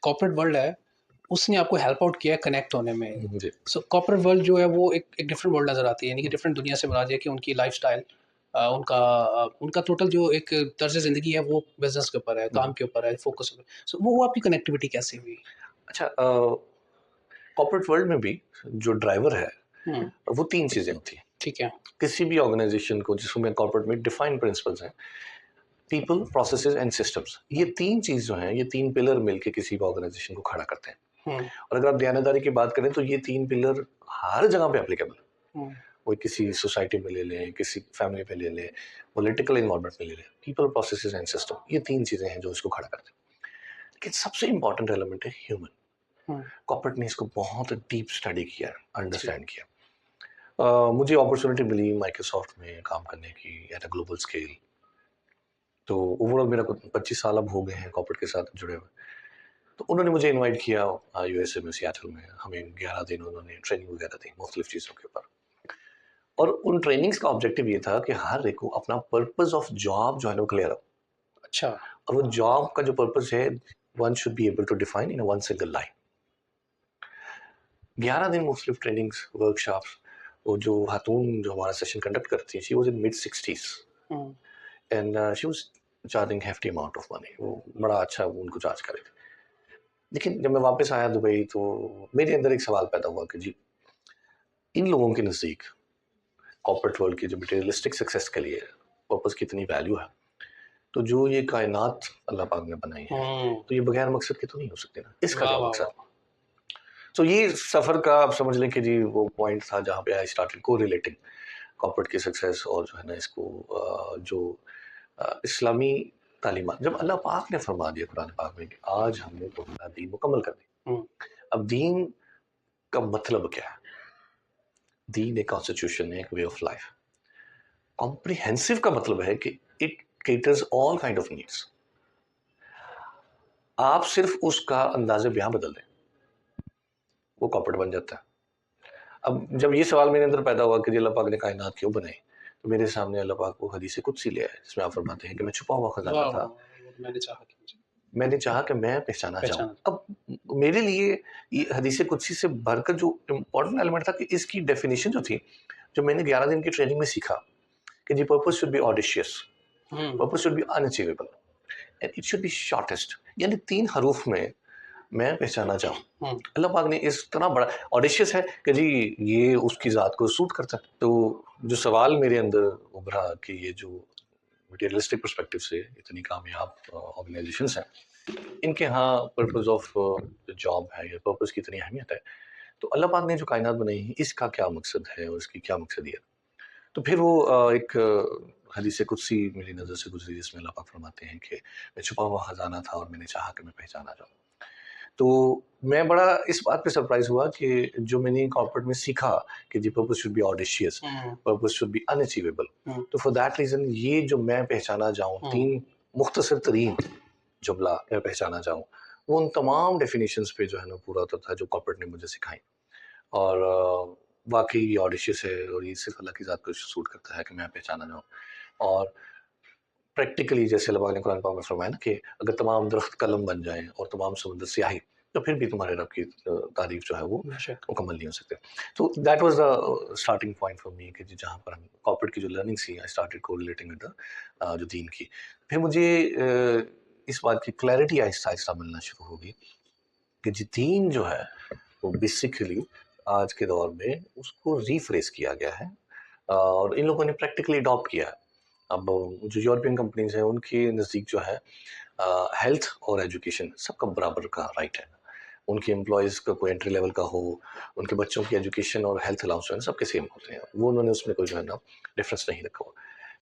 Corporate world है, उसने आपको हेल्प आउट किया है कनेक्ट होने में. जी सो कॉर्पोरेट वर्ल्ड जो है वो एक डिफरेंट वर्ल्ड नज़र आती है, यानी कि डिफरेंट दुनिया से बना दिया कि उनकी लाइफ स्टाइल, उनका टोटल जो एक तर्ज ज़िंदगी है वो बिजनेस के ऊपर है, काम के ऊपर है, फोकस पे. सो वो आपकी कनेक्टिविटी कैसे हुई? अच्छा, कॉर्पोरेट वर्ल्ड में भी जो ड्राइवर है वो 3 चीज़ें होती हैं. ठीक है. किसी भी ऑर्गेनाइजेशन को, जिसमें कॉर्पोरेट में डिफाइंड प्रिंसिपल्स हैं, पीपल, प्रोसेसेस एंड सिस्टम्स. ये 3 चीज़ जो हैं, ये 3 पिलर मिलके किसी भी ऑर्गेनाइजेशन को खड़ा करते हैं. और अगर आप दयानतदारी की बात करें तो ये 3 पिलर हर जगह पे एप्लीकेबल है. वो किसी सोसाइटी में ले लें, किसी फैमिली में ले लें, पॉलिटिकल इन्वायरमेंट में ले लें, पीपल, प्रोसेसेस एंड सिस्टम, ये 3 चीज़ें हैं जो इसको खड़ा करते हैं. लेकिन सबसे इंपॉर्टेंट एलिमेंट है ह्यूमन. कॉर्पोरेट ने इसको बहुत डीप स्टडी किया, अंडरस्टैंड किया. मुझे अपॉर्चुनिटी मिली माइक्रोसॉफ्ट में काम करने की एट अ ग्लोबल स्केल. तो ओवरऑल मेरा 25 साल अब हो गए हैं कॉर्पोरेट के साथ जुड़े हुए. तो उन्होंने मुझे इनवाइट किया यूएसए में, सियाटल में. हमें 11 दिन उन्होंने ट्रेनिंग वगैरह दी मुख्तलिफ चीज़ों के ऊपर. और उन ट्रेनिंग्स का ऑब्जेक्टिव ये था कि हर एक को अपना पर्पस ऑफ जॉब जो है ना वो क्लियर हो. अच्छा. और वो जॉब का जो पर्पस है, one should be able to define in one single line. 11 दिन मुख्तलिफ ट्रेनिंग्स, वर्कशॉप्स. वो जो खातून जो हमारा सेशन कंडक्ट करती है, she was in mid-60s and she was charging hefty amount of money. वो बड़ा अच्छा उनको चार्ज कर रही थी. लेकिन जब मैं वापस आया दुबई तो मेरे अंदर एक सवाल पैदा हुआ कि जी, इन लोगों के नज़दीक कॉर्पोरेट वर्ल्ड की जो मटेरियलिस्टिक सक्सेस के लिए पर्पस की इतनी वैल्यू है, तो जो ये कायनात अल्लाह पाक ने बनाई है, तो ये बगैर मकसद के तो नहीं हो सकती ना. इसका क्या मकसद? तो ये सफ़र का आप समझ लें कि जी वो पॉइंट था जहाँ पे आई स्टार्टेड को रिलेटिंग कॉर्पोरेट की सक्सेस और जो है ना इसको जो इस्लामी तालीमात. जब अल्लाह पाक ने फरमा दिया कुरान पाक में कि आज हमने तुम्हारा दीन मुकम्मल कर दिया. अब दीन का मतलब क्या है? दीन एक कॉन्स्टिट्यूशन है, एक वे ऑफ लाइफ. कॉम्प्रिहेंसिव का मतलब है कि it caters all kind of needs. आप सिर्फ उसका अंदाज़े बयां बदल दें, वो कॉर्पोरेट बन जाता है. अब जब ये सवाल मेरे अंदर पैदा हुआ कि अल्लाह पाक ने कायनात क्यों बनाई, तो मेरे सामने अल्लाह पाक वो हदीस कुदसी ले आए जिसमें आप फरमाते हैं कि मैं छुपा हुआ खजाना था, मैंने चाहा कि मैं पहचाना जाऊं. अब मेरे लिए ये हदीस कुदसी से भरकर जो इम्पोर्टेंट एलिमेंट था कि इसकी डेफिनेशन जो थी, जो मैंने 11 दिन की ट्रेनिंग में सीखा कि जी purpose should be audacious, purpose should be unachievable and it should be shortest. यानी 3 हरूफ में मैं पहचाना चाहूँ. अल्लाह पाक ने इस तरह बड़ा ऑडिशियस है कि जी ये उसकी ज़ात को सूट करता है. तो जो सवाल मेरे अंदर उभरा कि ये जो मटेरियलिस्टिक पर्सपेक्टिव से इतनी कामयाब ऑर्गेनाइजेशंस हैं, इनके यहाँ पर्पस ऑफ जॉब है या पर्पस की इतनी अहमियत है, तो अल्लाह पाक ने जो कायनात बनाई है इसका क्या मकसद है और इसकी क्या मकसदियत. तो फिर वो एक हदीस कुदसी मेरी नज़र से गुजरी जिसमें अल्लाह पाक फरमाते हैं कि मैं छुपा हुआ खजाना था और मैंने चाहा कि मैं पहचाना जाऊँ. तो मैं बड़ा इस बात पे सरप्राइज हुआ कि जो मैंने कॉर्पोरेट में सीखा कि जी purpose should be audacious, purpose should be unachievable. तो फॉर दैट रीज़न ये जो मैं पहचाना जाऊँ, 3 मुख्तसर तरीन जुमला मैं पहचाना जाऊँ, वो उन तमाम डेफिनेशंस पे जो है ना पूरा होता था जो कॉर्पोरेट ने मुझे सिखाई. और वाकई ये ऑडिशियस है और ये सिर्फ अल्लाह की ज़ात को सूट करता है कि मैं पहचाना जाऊँ. और प्रैक्टिकली जैसे अल्लाह ने कुरान पाक में फरमाया ना कि अगर तमाम दरख्त कलम बन जाएं और तमाम समुद्र स्याही, तो फिर भी तुम्हारे रब की तारीफ जो है वो मुकम्मल नहीं हो सकते. तो that was the starting point for me कि जहाँ पर हम कॉर्पोरेट की जो लर्निंग थी, I started correlating with the जो दीन की. फिर मुझे इस बात की क्लैरिटी आहिस्ता आहिस्ता मिलना शुरू होगी कि जी दीन जो है वो बेसिकली आज के दौर में उसको रीफ्रेस किया गया है और इन लोगों ने प्रैक्टिकली अडॉप्ट किया है. अब जो यूरोपियन कंपनीज हैं उनके नज़दीक जो है हेल्थ और एजुकेशन सबका बराबर का राइट है. उनके एम्प्लॉयज़ का कोई एंट्री लेवल का हो, उनके बच्चों की एजुकेशन और हेल्थ अलाउंस जो है सबके सेम होते हैं. वो उन्होंने उसमें कोई जो है ना डिफरेंस नहीं रखा हुआ.